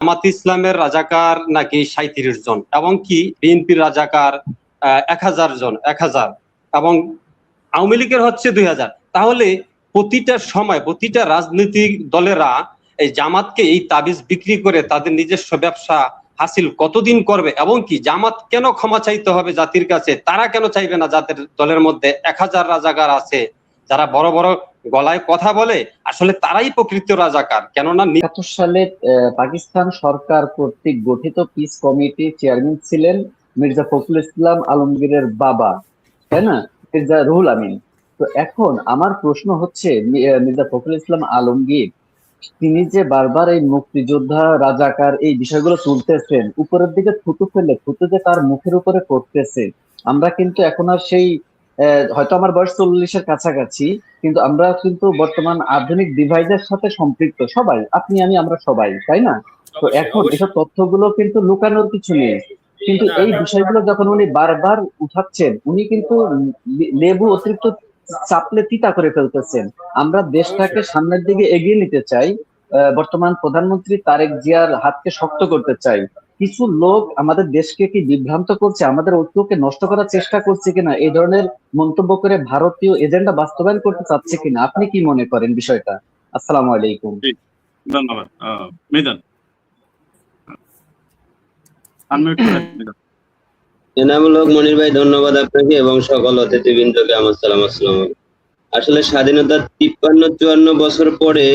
জামাত ইসলামের রাজাকার নাকি 37 জন, এবং কি বিএনপির রাজাকার 1000 জন, 1000, এবং আওয়ামী লীগের হচ্ছে 2000। তাহলে প্রতিটা সময় প্রতিটা রাজনৈতিক দলেরা এই জামাতকে এই তাবিজ বিক্রি করে তাদের নিজস্ব ব্যবসা হাসিল কতদিন করবে, এবং কি জামাত কেন ক্ষমা চাইতে হবে জাতির কাছে? তারা কেন চাইবে না? যাদের দলের মধ্যে 1000 রাজাকার আছে, যারা বড় বড় গলায় কথা বলে, আসলে তারাই প্রকৃত রাজাকার। কেননা ৭১ সালে পাকিস্তান সরকার কর্তৃক গঠিত পিস কমিটি চেয়ারম্যান ছিলেন মির্জা ফখরুল ইসলাম আলমগীরের বাবা, তাই না, মির্জা রুহুল আমিন। তো এখন আমার প্রশ্ন হচ্ছে, মির্জা ফখরুল ইসলাম আলমগীর তিনি যে বারবার এই মুক্তিযোদ্ধা রাজাকার এই বিষয়গুলো তুলতেছেন, উপরের দিকে থুতু ফেলে থুতু যে তার মুখের উপরে পড়তেছে, আমরা কিন্তু এখন আর সেই হয়তো আমার বয়স 40-এর কাছাকাছি, কিন্তু আমরা কিন্তু বর্তমান আধুনিক ডিভাইসের সাথে সম্পৃক্ত সবাই, আপনি আমি আমরা সবাই, তাই না? তো এখন এসব তথ্যগুলো কিন্তু লুকানোর কিছু নেই, কিন্তু এই বিষয়গুলো যখন উনি বারবার উঠাচ্ছেন, উনি কিন্তু লেবু অতিরিক্ত চাপলে তিতা করে ফেলতেছেন। আমরা দেশটাকে সামনের দিকে এগিয়ে নিতে চাই, বর্তমান প্রধানমন্ত্রী তারেক জিয়ার হাতকে শক্ত করতে চাই। কিছু লোক আমাদের দেশকে কি বিভ্রান্ত করছে, আমাদের ঐক্যকে নষ্ট করার চেষ্টা করছে কিনা, এই ধরনের মন্তব্য করে ভারতীয় এজেন্ডা বাস্তবায়ন করতে চাচ্ছে কিনা, আপনি কি মনে করেন বিষয়টা? আসসালামু আলাইকুম। ধন্যবাদ। মিজান, এনামূলক মনির ভাই, ধন্যবাদ আপনাকে এবং সকল অতিথিবৃন্দকে আমার সালাম। আসসালামু আলাইকুম। আসলে স্বাধীনতার 53-54 বছর পরে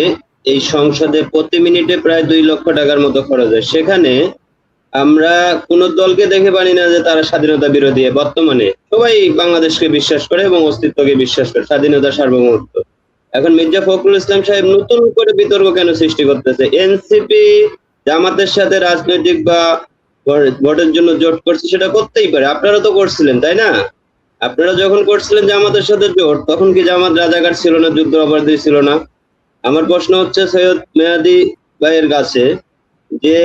এই সংসদে প্রতি মিনিটে প্রায় 2 লক্ষ টাকার মতো খরচ হয়। সেখানে আমরা কোন দলকে দেখে পারি না যে তারা স্বাধীনতা বিরোধী। বর্তমানে সবাই বাংলাদেশকে বিশ্বাস করে এবং অস্তিত্বকে বিশ্বাস করে, স্বাধীনতার সার্বভৌমত্ব। এখন মির্জা ফখরুল ইসলাম সাহেব নতুন করে বিতর্ক কেন সৃষ্টি করতেছে? এনসিপি জামাতের সাথে রাজনৈতিক বা ভোটের জন্য জোট করছে, সেটা করতেই পারে, আপনারা তো করছিলেন, তাই না? আপনারা যখন করছিলেন জামাতের সাথে জোট, তখন কি জামাত রাজাকার ছিল না, যুদ্ধ অপরাধী ছিল না? আমার প্রশ্ন হচ্ছে সৈয়দ মেয়াদী ভাইয়ের কাছে, যে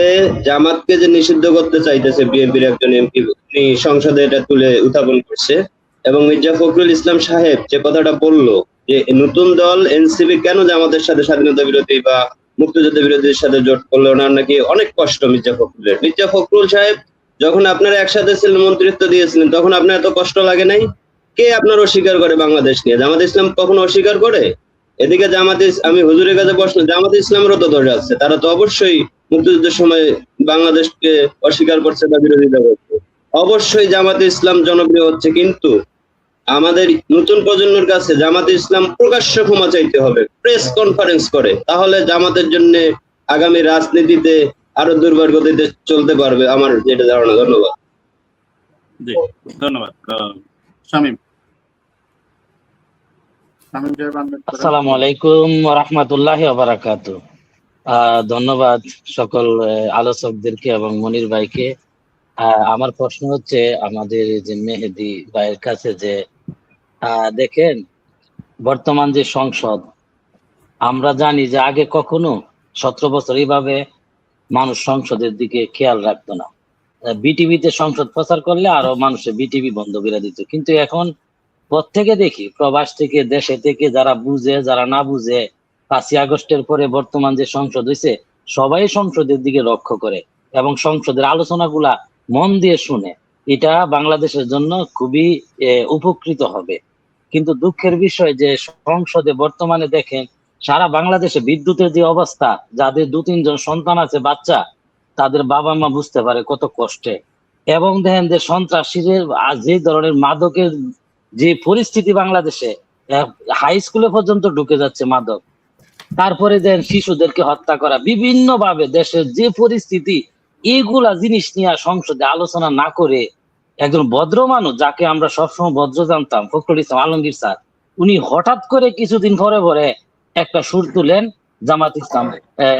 জামাতকে যে নিষিদ্ধ করতে চাইতেছে বিএনপির একজন এমপি, সংসদে এটা তুলে উত্থাপন করছে, এবং মির্জা ফখরুল ইসলাম সাহেব যে কথাটা বললো যে নতুন দল এনসিপি কেন জামাতের সাথে স্বাধীনতা বিরোধী বা মুক্তিযুদ্ধ বিরোধীদের সাথে জোট করলো, ওনার নাকি অনেক কষ্ট মির্জা ফখরুলের। মির্জা ফখরুল সাহেব যখন আপনারা একসাথে ছিলেন, মন্ত্রিত্ব দিয়েছিলেন, তখন আপনার এত কষ্ট লাগে নাই? কে আপনার অস্বীকার করে বাংলাদেশ নিয়ে? জামাত ইসলাম কখনো অস্বীকার করে? এদিকে আমি হুজুরের কাছে প্রশ্ন, জামাত ইসলামেরও তো দোষ আছে, তারা তো অবশ্যই মুক্তিযুদ্ধের সময় বাংলাদেশকে অস্বীকার করছে বা বিরোধিতা করছে। অবশ্যই জামাতে ইসলাম জনপ্রিয় হচ্ছে, কিন্তু আমাদের নতুন প্রজন্মের কাছে জামাতে ইসলাম প্রকাশ্য ক্ষমা চাইতে হবে, প্রেস কনফারেন্স করে, তাহলে জামাতের জন্য আগামী রাজনীতিতে আরো দুর্বার গতিতে চলতে পারবে, আমার যেটা ধারণা। ধন্যবাদ। জি, ধন্যবাদ। শামীম। আসসালামু আলাইকুম ওয়া রাহমাতুল্লাহি ওয়া বারাকাতুহু। ধন্যবাদ সকল আলোচকদেরকে এবং মনির ভাইকে। আমার প্রশ্ন হচ্ছে আমাদের যে মেহেদী ভাইয়ের কাছে, যে দেখেন বর্তমান যে সংসদ, আমরা জানি যে আগে কখনো 17 বছর এইভাবে মানুষ সংসদের দিকে খেয়াল রাখতো না। বিটিভিতে সংসদ প্রচার করলে আরো মানুষের বিটিভি বন্ধ করে দিত, কিন্তু এখন প্রত্যেকে দেখি, প্রবাস থেকে দেশে থেকে, যারা বুঝে যারা না বুঝে, 5ই আগস্টের পরে বর্তমান যে সংসদ হয়েছে, সবাই সংসদের দিকে লক্ষ্য করে এবং সংসদের আলোচনাগুলা মন দিয়ে শুনে। এটা বাংলাদেশের জন্য খুবই উপকৃত হবে। কিন্তু দুঃখের বিষয় যে সংসদে বর্তমানে দেখেন সারা বাংলাদেশে বিদ্যুতের যে অবস্থা, যাদের 2-3 জন সন্তান আছে, বাচ্চা, তাদের বাবা মা বুঝতে পারে কত কষ্টে। এবং দেখেন যে সন্ত্রাসীদের যে ধরনের মাদকের যে পরিস্থিতি বাংলাদেশে, হাই স্কুলে পর্যন্ত ঢুকে যাচ্ছে মাদক। তারপরে দেন শিশুদেরকে হত্যা করা, বিভিন্ন ভাবে দেশের যে পরিস্থিতি, এইগুলা জিনিস নিয়ে সংসদে আলোচনা না করে একজন ভদ্র মানুষ, যাকে আমরা সবসময় ভদ্র জানতাম, ফখরুল ইসলাম আলমগীর স্যার, উনি হঠাৎ করে কিছুদিন পরে পরে একটা সুর তুলেন জামাত ইসলাম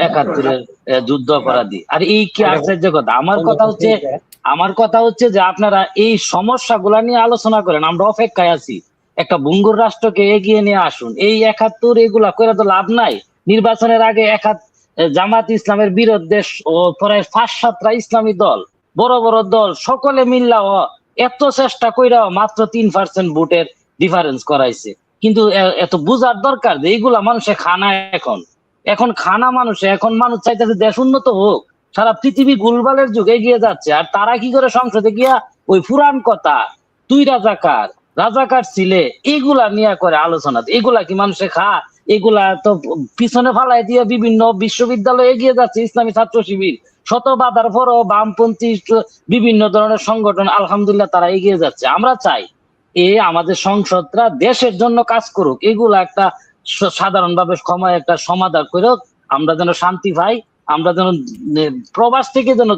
71-এর যুদ্ধ অপরাধী। আর এই কি আশ্চর্য কথা! আমার কথা হচ্ছে যে আপনারা এই সমস্যাগুলা নিয়ে আলোচনা করেন, আমরা অপেক্ষায় আছি। একটা ভঙ্গুর রাষ্ট্রকে এগিয়ে নিয়ে আসুন। এই 71 এগুলা করে তো লাভ নাই। নির্বাচনের আগে জামাত ইসলামের বিরুদ্ধে প্রায় 5-7টা ইসলামী দল, বড় বড় দল, সকলে মিল্লাও এত চেষ্টা কইরাও মাত্র 3% ভোটের ডিফারেন্স করাইছে। কিন্তু এত বুঝার দরকার যে এইগুলা মানুষে খানা, এখন খানা মানুষে, এখন মানুষ চাইতেছে দেশ উন্নত হোক, সারা পৃথিবী গুলবালের যুগে এগিয়ে যাচ্ছে, আর তারা কি করে সংসদে গিয়া ওই পুরান কথা তুই রাজাকার রাজাকার ছিলে এগুলা নিয়ে করে আলোচনা? এগুলা কি মানুষে এগুলা তো পিছনে ফালাই দিয়ে বিভিন্ন বিশ্ববিদ্যালয় এগিয়ে যাচ্ছে। ইসলামী ছাত্র শিবির শত বাধার পরও বামপন্থী বিভিন্ন ধরনের সংগঠন আলহামদুলিল্লাহ তারা এগিয়ে যাচ্ছে। আমরা চাই আমাদের সংসদরা দেশের জন্য কাজ করুক, এগুলা একটা সাধারণভাবে একটা সমাধান করুক, আমরা যেন শান্তি পাই, আমরা যেন প্রবাস থেকে যেন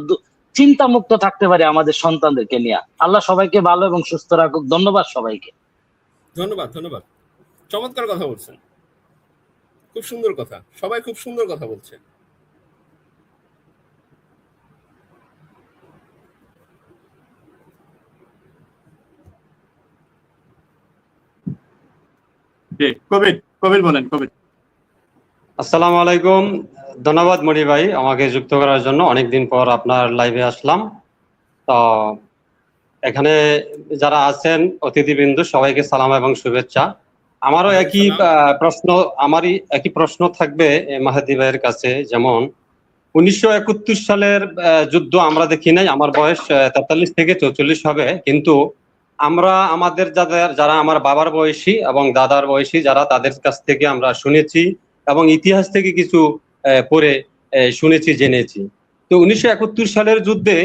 চিন্তা মুক্ত থাকতে পারি আমাদের সন্তানদেরকে নিয়ে। আল্লাহ সবাইকে ভালো এবং সুস্থ রাখুক। ধন্যবাদ সবাইকে। ধন্যবাদ, ধন্যবাদ। চমৎকার কথা বলছেন, খুব সুন্দর কথা, সবাই খুব সুন্দর কথা বলছে। কবির বলেন। কবির, আসসালামু আলাইকুম। ধন্যবাদ মনি ভাই আমাকে যুক্ত করার জন্য। অনেকদিন পর আপনার লাইভে আসলাম। তো এখানে যারা আছেন অতিথিবৃন্দ সবাইকে সালাম এবং শুভেচ্ছা। আমারই একই প্রশ্ন থাকবে মাহাদি ভাইয়ের কাছে। যেমন 1971 সালের যুদ্ধ আমরা দেখি নাই, আমার বয়স 43 থেকে 44 হবে, কিন্তু আমরা আমাদের যারা আমার বাবার বয়সী এবং দাদার বয়সী যারা, তাদের কাছ থেকে আমরা শুনেছি এবং ইতিহাস থেকে কিছু পড়ে শুনেছি, জেনেছি। তো 1971 সালের যুদ্ধে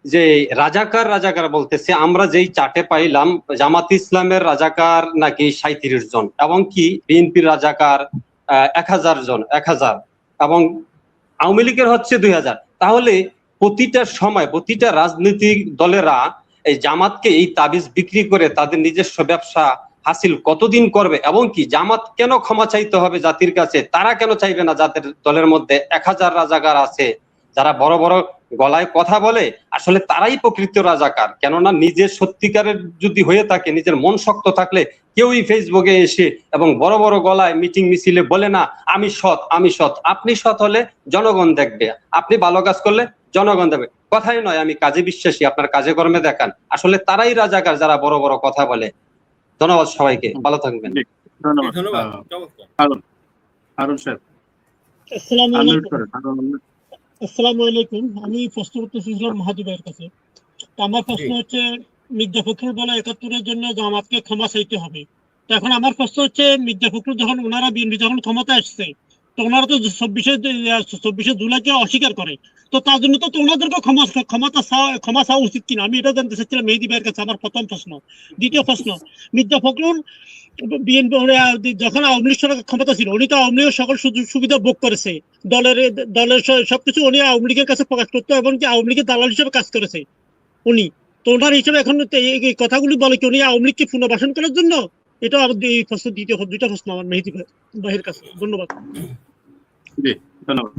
যে রাজাকার বলতেছে, আমরা যেই চার্টে পাইলাম জামাত ইসলামের রাজাকার নাকি 37 জন, এবং কি বিএনপির রাজাকার 1000 জন, 1000, এবং আওয়ামী লীগের হচ্ছে 2000। তাহলে প্রতিটা সময় প্রতিটা রাজনৈতিক দলেরা এই জামাতকে এই তাবিজ বিক্রি করে তাদের নিজস্ব ব্যবসা হাসিল কতদিন করবে, এবং কি জামাত কেন ক্ষমা চাইতে হবে জাতির কাছে? তারা কেন চাইবে না? যাদের দলের মধ্যে 1000 রাজাকার আছে, যারা বড় বড় গলায় কথা বলে, আসলে তারাই প্রকৃত রাজাকার। কেননা নিজের সত্যিকারের যদি হয়ে থাকে, নিজের মন শক্ত থাকলে কেউই ফেসবুকে এসে এবং বড় বড় গলায় মিটিং মিছিলে বলে না আমি সৎ, আমি সৎ। আপনি সৎ হলে জনগণ দেখবে, আপনি ভালো কাজ করলে জনগণ দেখবে। কথাই নয়, আমি কাজে বিশ্বাসী, আপনার কাজে কর্মে দেখান। আসলে তারাই রাজাকার যারা বড় বড় কথা বলে। ধন্যবাদ সবাইকে, ভালো থাকবেন। ধন্যবাদ, চমৎকার। হারুন সাহেব। আসসালামু আলাইকুম। আমি প্রশ্ন করতেছিলাম মাহাদি ভাইয়ের কাছে। আমার প্রশ্ন হচ্ছে, মির্জা ফখরুল বলে 71-এর জন্য জামাতকে ক্ষমা চাইতে হবে। তো এখন আমার প্রশ্ন হচ্ছে, মির্জা ফখরুল যখন ওনারা বিএনপি যখন ক্ষমতা আসছে, তো ওনারা তো 24শে জুলাইকে অস্বীকার করে, তো তার জন্য তো ওনাদেরকে ক্ষমা চাওয়া উচিত কিনা, আমি এটা জানতে চাচ্ছিলাম মেহেদী ভাইয়ের কাছে। আমার প্রথম প্রশ্ন। দ্বিতীয় প্রশ্ন, মির্জা ফখরুল বিএনপি যখন আওয়ামী লীগ সরকার ক্ষমতা ছিল, উনি তো আওয়ামী লীগের সকল সুযোগ সুবিধা ভোগ করেছে, দলের সবকিছু উনি আওয়ামী লীগের কাছে প্রকাশ করতো, এবং কি আওয়ামী লীগের দালাল হিসেবে কাজ করেছে উনি। তো ওনার হিসেবে এখন এই কথাগুলি বলে কি উনি আওয়ামী লীগকে পুনর্বাসন করার জন্য? এটা এই প্রশ্ন, দুইটা প্রশ্ন আমার মেহেদী ভাইয়ের কাছে। ধন্যবাদ। ধন্যবাদ।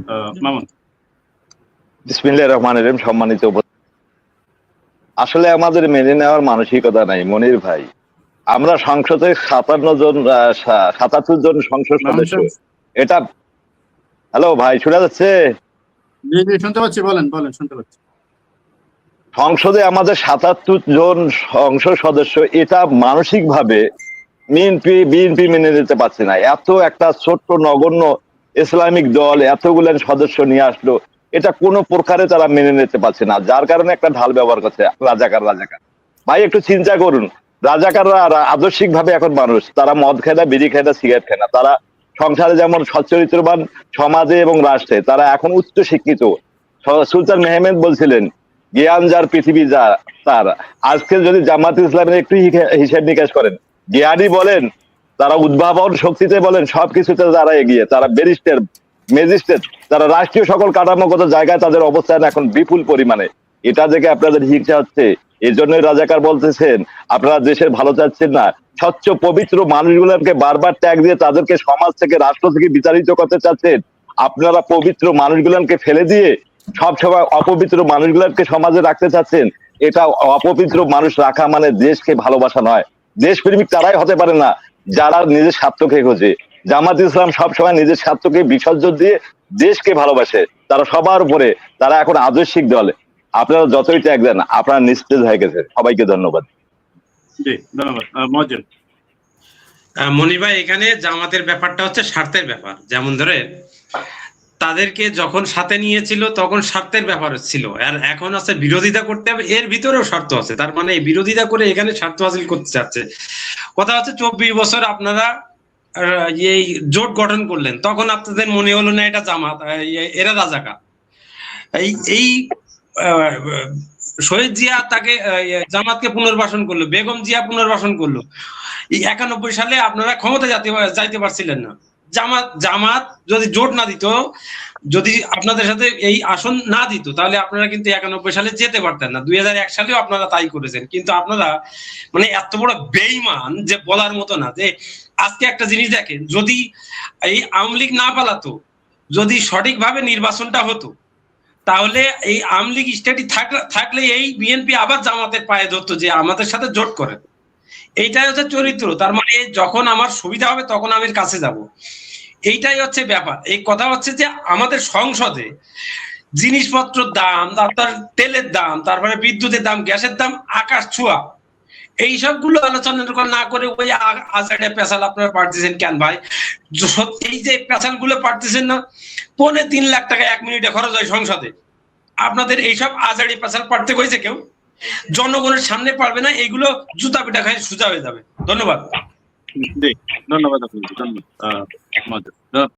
মামুন। বিসমিল্লাহির রহমানির রহিম। সম্মানিত, আসলে আমাদের মেনে নেওয়ার মানসিকতা নাই মনির ভাই। আমরা সংসদে 77 জন সংসদ সদস্য। এটা, হ্যালো ভাই, শোনা যাচ্ছে? শুনতে পাচ্ছি, বলেন। শুনতে পাচ্ছি। সংসদে আমাদের 77 জন সংসদ সদস্য, এটা মানসিক ভাবে বিএনপি মেনে নিতে পারছে না। এত একটা ছোট্ট নগণ্য ইসলামিক দল এতগুলো সদস্য নিয়ে আসলো, এটা কোনো প্রকারে তারা মেনে নিতে পারছে না, যার কারণে একটা ঢাল ব্যবহার করছে রাজাকার। ভাই একটু চিন্তা করুন, রাজাকাররা আদর্শিক ভাবে এখন মানুষ, তারা মদ খায় না, বিড়ি খায় না, সিগারেট খায় না, তারা সংসারে যেমন সচ্চরিত্রবান, সমাজে এবং রাষ্ট্রে তারা এখন উচ্চ শিক্ষিত। সুলতান মেহমেদ বলছিলেন, জ্ঞান যার পৃথিবী যা তার। আজকে যদি জামাত ইসলামের একটু হিসেব নিকাশ করেন, জ্ঞানী বলেন, তারা উদ্ভাবন শক্তিতে বলেন, সবকিছুতে যারা এগিয়ে, তারা ব্যারিস্টার, ম্যাজিস্ট্রেট, তারা রাষ্ট্রীয় সকল কাঠামোগত জায়গায় তাদের অবস্থান এখন বিপুল পরিমাণে। এটা দেখে আপনাদের হিংসা হচ্ছে, এই জন্যই রাজাকার বলতেছেন আপনারা দেশের ভালো চাচ্ছেন না। স্বচ্ছ পবিত্র মানুষগুলোকে বারবার ত্যাগ দিয়ে তাদেরকে সমাজ থেকে, রাষ্ট্র থেকে বিতাড়িত করতে চাচ্ছেন। আপনারা পবিত্র মানুষগুলোকে ফেলে দিয়ে সবসময় অপবিত্র মানুষগুলোকে সমাজে রাখতে চাচ্ছেন। এটা অপবিত্র মানুষ রাখা মানে দেশকে ভালোবাসা নয়। দেশপ্রেমিক তারাই হতে পারে না যারা নিজের স্বার্থকে খোঁজে। জামাত ইসলাম সবসময় নিজের স্বার্থকে বিসর্জন দিয়ে দেশকে ভালোবাসে। তারা সবার উপরে, তারা এখন আদর্শিক দল। আপনারা যতই ত্যাগ দেন, আপনারা নিস্তেজ হয়ে গেছেন। সবাইকে ধন্যবাদ। মনির ভাই, এখানে জামাতের ব্যাপারটা হচ্ছে স্বার্থের ব্যাপার। যেমন ধরে তাদেরকে যখন সাথে নিয়েছিল তখন স্বার্থের ব্যাপার ছিল, আর এখন আছে বিরোধিতা করতে হবে, এর ভিতরেও স্বার্থ আছে। তার মানে এই বিরোধিতা করে এখানে স্বার্থ হাসিল করতে চাচ্ছে। কথা হচ্ছে 24 বছর আপনারা এই জোট গঠন করলেন, তখন আপনাদের মনে হলো না এটা জামাত, এরা রাজাকার। এই শহীদ জিয়া তাকে জামাতকে পুনর্বাসন করলো, বেগম জিয়া পুনর্বাসন করলো। এই 91 সালে আপনারা ক্ষমতা যাইতে পারছিলেন না। জামাত যদি জোট না দিত, যদি আপনাদের সাথে এই আসন না দিত, তাহলে আপনারা কিন্তু 91 সালে যেতে পারতেন না। 2001 সালেও আপনারা তাই করেছেন। কিন্তু আপনারা মানে এত বড় বেঈমান যে বলার মতো না। যে আজকে একটা জিনিস দেখেন, যদি এই আওয়ামী লীগ না পালাতো, যদি সঠিকভাবে নির্বাচনটা হতো, তাহলে এই আওয়ামী লীগ স্টেটই থাকলে এই বিএনপি আবার জামাতের পায়ে ধরতো যে আমাদের সাথে জোট করেন। এইটাই হচ্ছে চরিত্র। তার মানে যখন আমার সুবিধা হবে তখন আমি কাছে যাব, এইটাই হচ্ছে ব্যাপার। এই কথা হচ্ছে যে আমাদের সংসদে জিনিসপত্রের দাম, তার তেলের দাম, তারপরে বিদ্যুতের দাম, গ্যাসের দাম আকাশ ছোঁয়া, এই সবগুলো আলোচনা না করে ওই আজারে পেশাল আপনারা পারতেছেন কেন ভাই? এই যে পেশাল গুলো পারতেছেন না, 3.5 লাখ টাকা 1 মিনিটে খরচ হয় সংসদে। আপনাদের এইসব আজারি পেশাল পারতে হয়েছে কেউ? জনগণের সামনে পারবে না, এইগুলো জুতা পিটা খাই সোজা হয়ে যাবে। ধন্যবাদ। ধন্যবাদ আপনাকে, ধন্যবাদ।